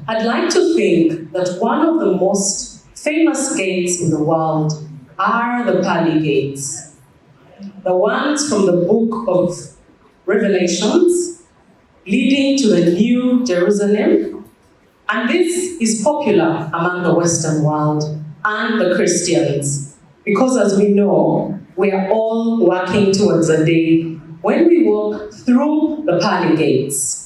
I'd like to think that one of the most famous gates in the world are the pearly gates, the ones from the book of Revelations leading to the New Jerusalem. And this is popular among the Western world and the Christians, because as we know, we are all working towards a day when we walk through the pearly gates.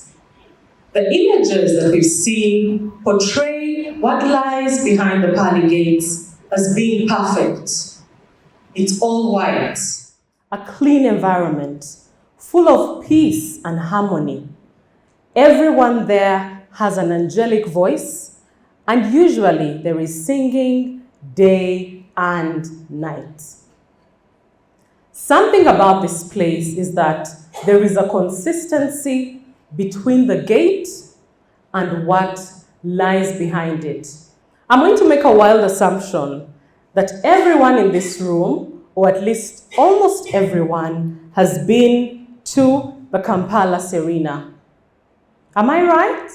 The images that we've seen portray what lies behind the pearly gates as being perfect. It's all white, a clean environment, full of peace and harmony. Everyone there has an angelic voice, and usually there is singing day and night. Something about this place is that there is a consistency between the gate and what lies behind it. I'm going to make a wild assumption that everyone in this room, or at least almost everyone, has been to the Kampala Serena. Am I right?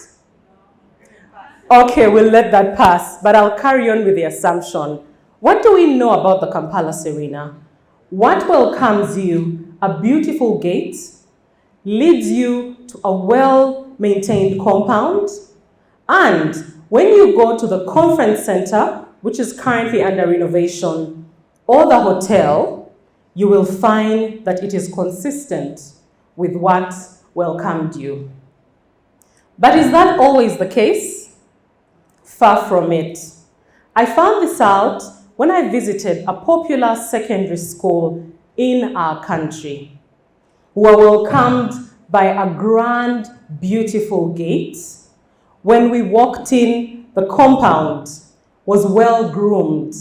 Okay, we'll let that pass, but I'll carry on with the assumption. What do we know about the Kampala Serena? What welcomes you? A beautiful gate, leads you to a well-maintained compound, and when you go to the conference center, which is currently under renovation, or the hotel, you will find that it is consistent with what welcomed you. But is that always the case? Far from it. I found this out when I visited a popular secondary school in our country. We were welcomed by a grand, beautiful gate. When we walked in, the compound was well groomed.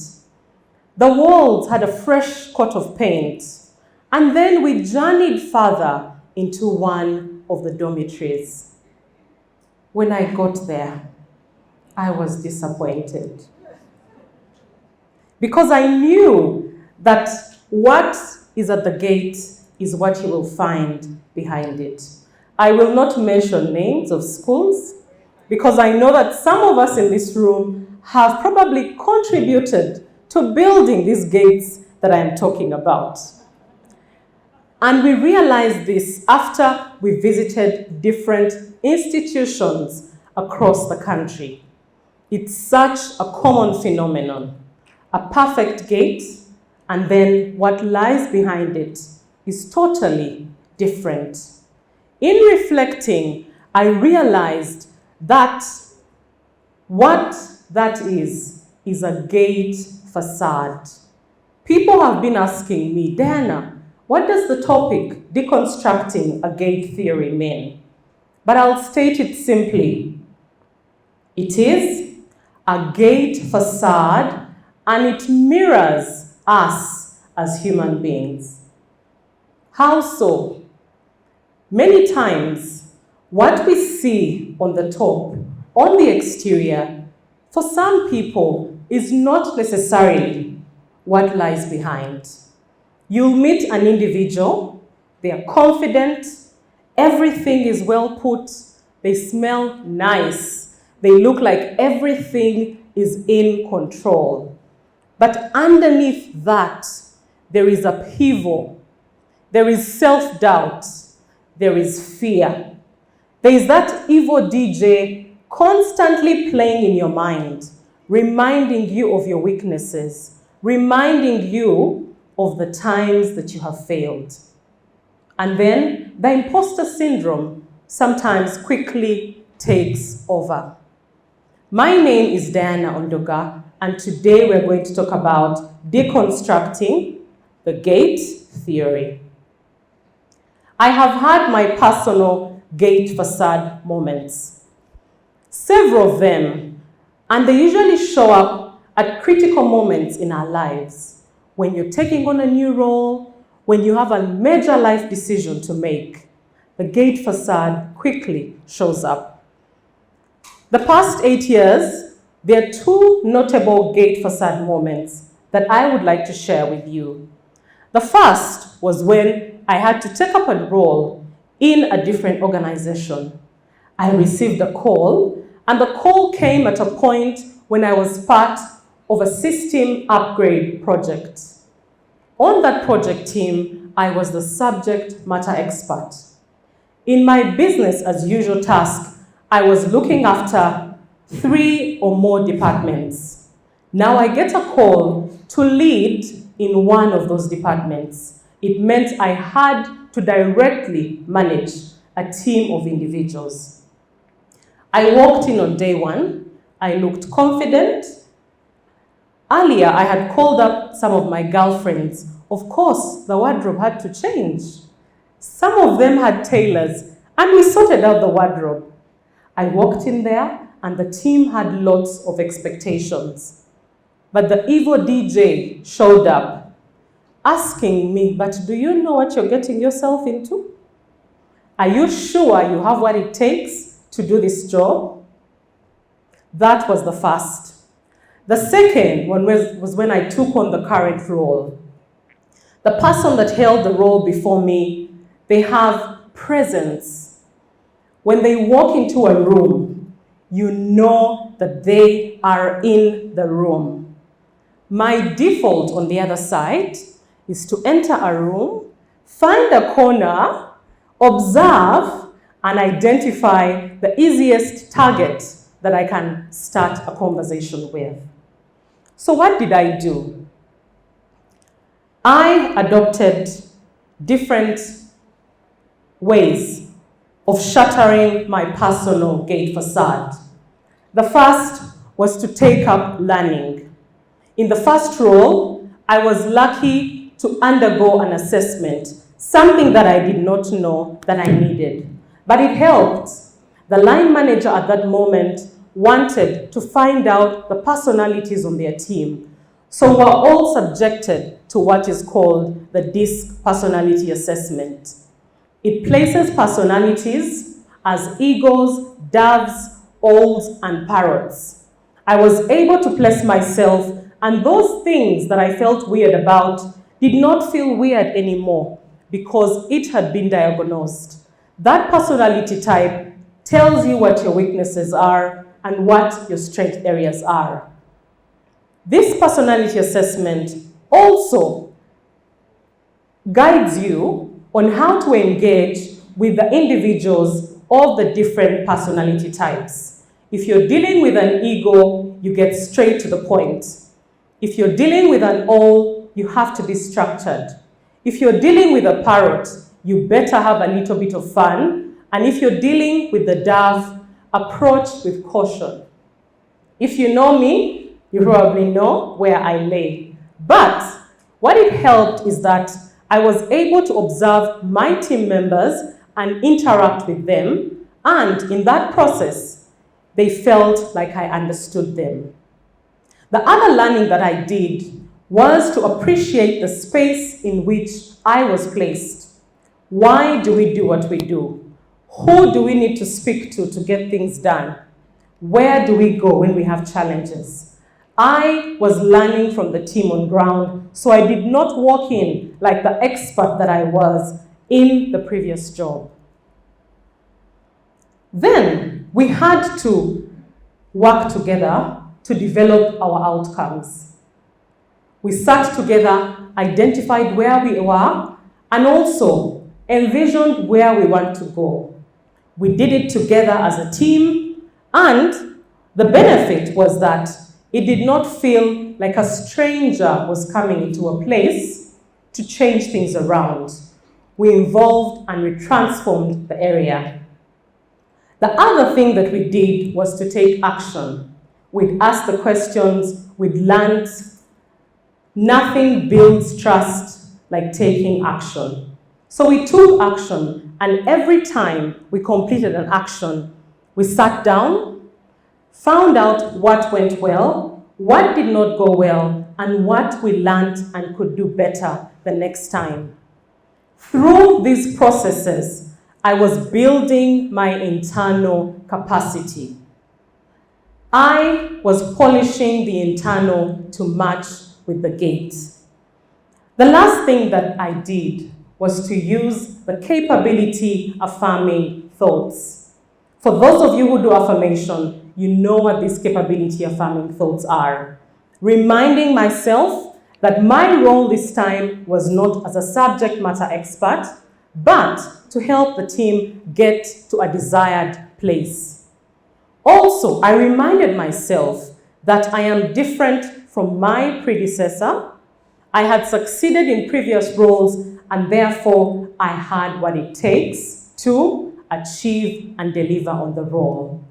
The walls had a fresh coat of paint. And then we journeyed further into one of the dormitories. When I got there, I was disappointed, because I knew that what is at the gate is what you will find behind it. I will not mention names of schools, because I know that some of us in this room have probably contributed to building these gates that I am talking about. And we realized this after we visited different institutions across the country. It's such a common phenomenon. A perfect gate, and then what lies behind it is totally different. In reflecting, I realized that what that is a gate facade. People have been asking me, Diana, what does the topic deconstructing a gate theory mean? But I'll state it simply. It is a gate facade, and it mirrors us as human beings. How so? Many times, what we see on the top, on the exterior, for some people is not necessarily what lies behind. You'll meet an individual, they are confident, everything is well put, they smell nice, they look like everything is in control. But underneath that, there is upheaval, there is self-doubt, there is fear. There is that evil DJ constantly playing in your mind, reminding you of your weaknesses, reminding you of the times that you have failed. And then the imposter syndrome sometimes quickly takes over. My name is Diana Ondoga, and today we're going to talk about deconstructing the gate theory. I have had my personal gate facade moments, several of them, and they usually show up at critical moments in our lives. When you're taking on a new role, when you have a major life decision to make, the gate facade quickly shows up. The past 8 years, there are two notable gate facade moments that I would like to share with you. The first was when I had to take up a role in a different organization. I received a call And the call came at a point when I was part of a system upgrade project. On that project team, I was the subject matter expert. In my business as usual task, I was looking after 3 or more departments. Now I get a call to lead in one of those departments. It meant I had to directly manage a team of individuals. I walked in on day 1. I looked confident. Earlier, I had called up some of my girlfriends. Of course, the wardrobe had to change. Some of them had tailors, and we sorted out the wardrobe. I walked in there, and the team had lots of expectations. But the evil DJ showed up, asking me, but do you know what you're getting yourself into? Are you sure you have what it takes to do this job? That was the first. The second one was when I took on the current role. The person that held the role before me, they have presence. When they walk into a room, you know that they are in the room. My default on the other side is to enter a room, find a corner, observe, and identify the easiest target that I can start a conversation with. So what did I do? I adopted different ways of shattering my personal gate facade. The first was to take up learning. In the first role, I was lucky to undergo an assessment, something that I did not know that I needed. But it helped. The line manager at that moment wanted to find out the personalities on their team. So we're all subjected to what is called the DISC personality assessment. It places personalities as eagles, doves, owls, and parrots. I was able to place myself, and those things that I felt weird about did not feel weird anymore because it had been diagnosed. That personality type tells you what your weaknesses are and what your strength areas are. This personality assessment also guides you on how to engage with the individuals of the different personality types. If you're dealing with an ego, you get straight to the point. If you're dealing with an owl, you have to be structured. If you're dealing with a parrot, you better have a little bit of fun. And if you're dealing with the dove, approach with caution. If you know me, you probably know where I lay. But what it helped is that I was able to observe my team members and interact with them. And in that process, they felt like I understood them. The other learning that I did was to appreciate the space in which I was placed. Why do we do what we do? Who do we need to speak to get things done? Where do we go when we have challenges? I was learning from the team on ground, so I did not walk in like the expert that I was in the previous job. Then we had to work together to develop our outcomes. We sat together, identified where we were, and also envisioned where we want to go. We did it together as a team, and the benefit was that it did not feel like a stranger was coming into a place to change things around. We involved and we transformed the area. The other thing that we did was to take action. We'd asked the questions, we'd learned. Nothing builds trust like taking action. So we took action, and every time we completed an action, we sat down, found out what went well, what did not go well, and what we learned and could do better the next time. Through these processes, I was building my internal capacity. I was polishing the internal to match with the gate. The last thing that I did was to use the capability affirming thoughts. For those of you who do affirmation, you know what these capability affirming thoughts are. Reminding myself that my role this time was not as a subject matter expert, but to help the team get to a desired place. Also, I reminded myself that I am different from my predecessor. I had succeeded in previous roles, and therefore I had what it takes to achieve and deliver on the role.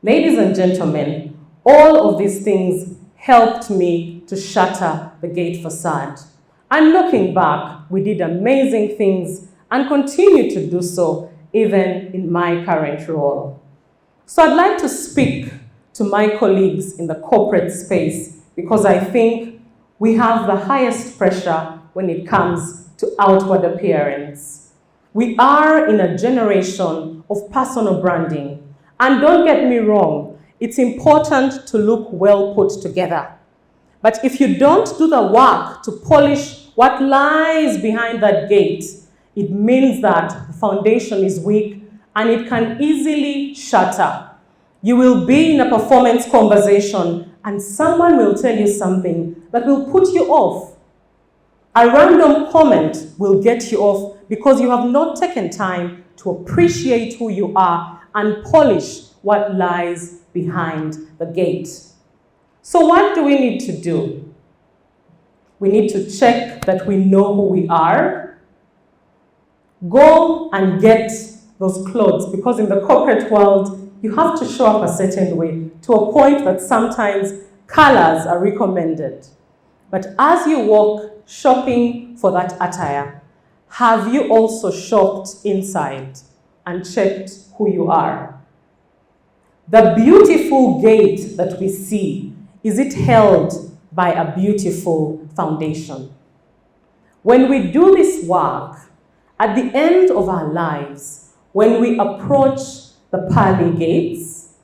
Ladies and gentlemen, all of these things helped me to shatter the gate facade. And looking back, we did amazing things and continue to do so even in my current role. So I'd like to speak to my colleagues in the corporate space because I think we have the highest pressure when it comes to outward appearance. We are in a generation of personal branding. And don't get me wrong, it's important to look well put together. But if you don't do the work to polish what lies behind that gate, it means that the foundation is weak and it can easily shatter. You will be in a performance conversation and someone will tell you something that will put you off. A random comment will get you off because you have not taken time to appreciate who you are and polish what lies behind the gate. So what do we need to do? We need to check that we know who we are. Go and get those clothes, because in the corporate world, you have to show up a certain way to a point that sometimes colors are recommended. But as you walk shopping for that attire, have you also shopped inside and checked who you are? The beautiful gate that we see, is it held by a beautiful foundation? When we do this work, at the end of our lives, when we approach the pearly gates,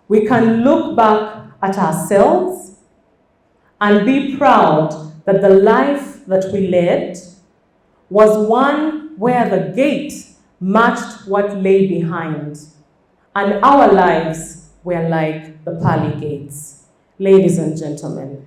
we can look back at ourselves and be proud that the life that we led was one where the gate matched what lay behind, and our lives were like the pearly gates. Ladies and gentlemen,